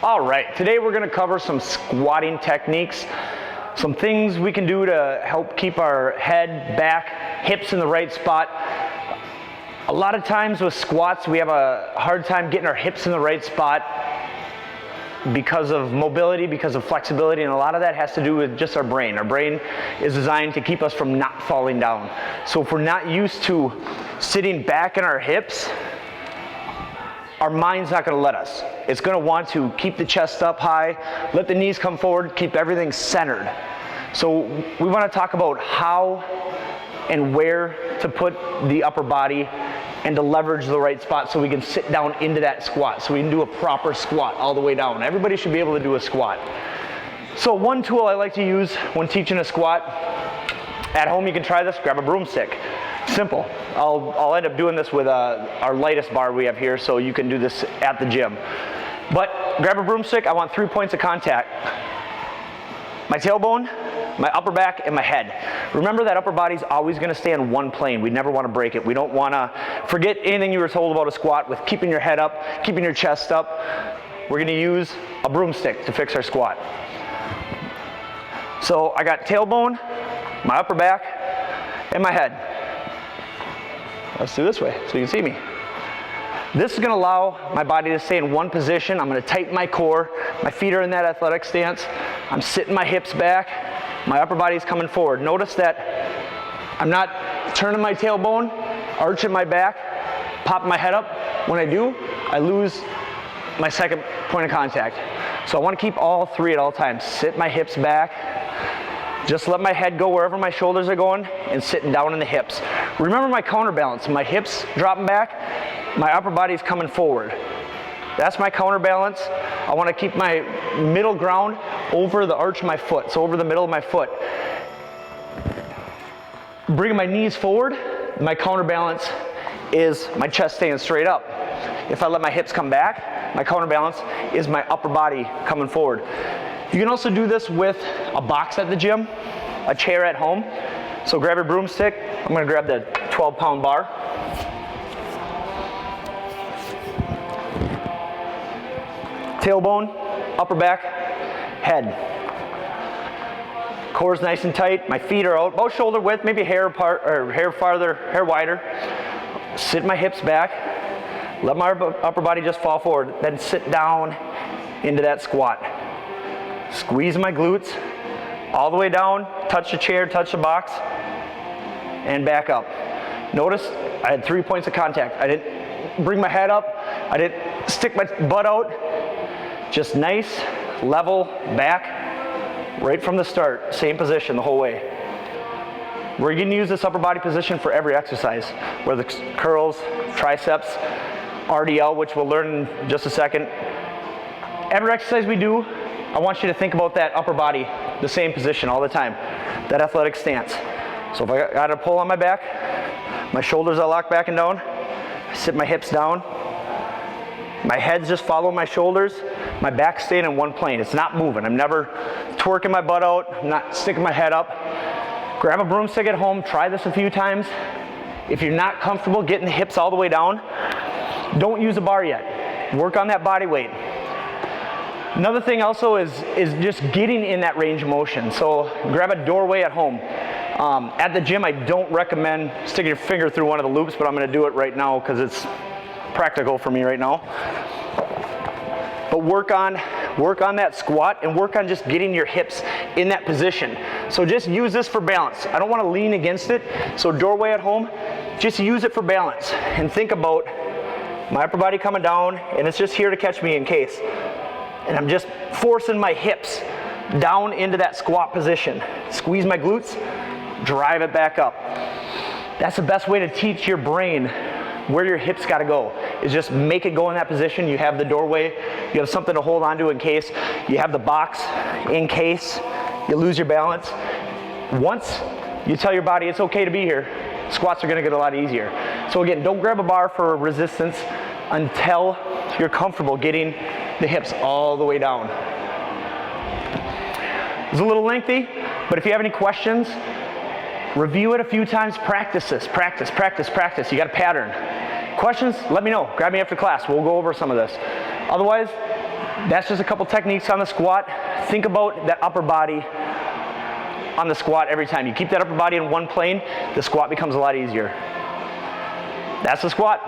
All right, today we're gonna cover some squatting techniques, some things we can do to help keep our head, back, hips in the right spot. A lot of times with squats, we have a hard time getting our hips in the right spot because of mobility, because of flexibility, and a lot of that has to do with just our brain. Our brain is designed to keep us from not falling down. So if we're not used to sitting back in our hips, our mind's not gonna let us. It's gonna want to keep the chest up high, let the knees come forward, keep everything centered. So we wanna talk about how and where to put the upper body and to leverage the right spot so we can sit down into that squat, so we can do a proper squat all the way down. Everybody should be able to do a squat. So one tool I like to use when teaching a squat, at home you can try this, grab a broomstick. Simple. I'll end up doing this with our lightest bar we have here, so you can do this at the gym. But grab a broomstick, I want 3 points of contact. My tailbone, my upper back, and my head. Remember that upper body's always gonna stay on one plane. We never wanna break it. We don't wanna forget anything you were told about a squat with keeping your head up, keeping your chest up. We're gonna use a broomstick to fix our squat. So I got tailbone, my upper back, and my head. Let's do this way so you can see me. This is gonna allow my body to stay in one position. I'm gonna tighten my core. My feet are in that athletic stance. I'm sitting my hips back. My upper body's coming forward. Notice that I'm not turning my tailbone, arching my back, popping my head up. When I do, I lose my second point of contact. So I wanna keep all three at all times. Sit my hips back. Just let my head go wherever my shoulders are going and sitting down in the hips. Remember my counterbalance. My hips dropping back, my upper body's coming forward. That's my counterbalance. I want to keep my middle ground over the arch of my foot, so over the middle of my foot. Bringing my knees forward, my counterbalance is my chest staying straight up. If I let my hips come back, my counterbalance is my upper body coming forward. You can also do this with a box at the gym, a chair at home. So grab your broomstick. I'm gonna grab the 12-pound bar. Tailbone, upper back, head. Core's nice and tight. My feet are out, about shoulder width, maybe hair apart or hair farther, hair wider. Sit my hips back. Let my upper body just fall forward. Then sit down into that squat. Squeeze my glutes all the way down, touch the chair, touch the box, and back up. Notice I had 3 points of contact. I didn't bring my head up, I didn't stick my butt out, just nice, level back, right from the start, same position the whole way. We're gonna use this upper body position for every exercise, whether it's curls, triceps, RDL, which we'll learn in just a second. Every exercise we do, I want you to think about that upper body, the same position all the time, that athletic stance. So if I got a pull on my back, my shoulders are locked back and down, I sit my hips down, my head's just following my shoulders, my back's staying in one plane. It's not moving. I'm never twerking my butt out, I'm not sticking my head up. Grab a broomstick at home, try this a few times. If you're not comfortable getting the hips all the way down, don't use a bar yet. Work on that body weight. Another thing also is just getting in that range of motion. So grab a doorway at home. At the gym, I don't recommend sticking your finger through one of the loops, but I'm gonna do it right now because it's practical for me right now. But work on that squat and work on just getting your hips in that position. So just use this for balance. I don't wanna lean against it. So doorway at home, just use it for balance. And think about my upper body coming down, and it's just here to catch me in case. And I'm just forcing my hips down into that squat position. Squeeze my glutes, drive it back up. That's the best way to teach your brain where your hips gotta go, is just make it go in that position. You have the doorway, you have something to hold on to in case, you have the box in case you lose your balance. Once you tell your body it's okay to be here, squats are gonna get a lot easier. So again, don't grab a bar for resistance until you're comfortable getting the hips all the way down. It's a little lengthy, but if you have any questions, review it a few times, practice this, practice. You got a pattern. Questions, let me know. Grab me after class. We'll go over some of this. Otherwise, that's just a couple techniques on the squat. Think about that upper body on the squat every time. You keep that upper body in one plane, the squat becomes a lot easier. That's the squat.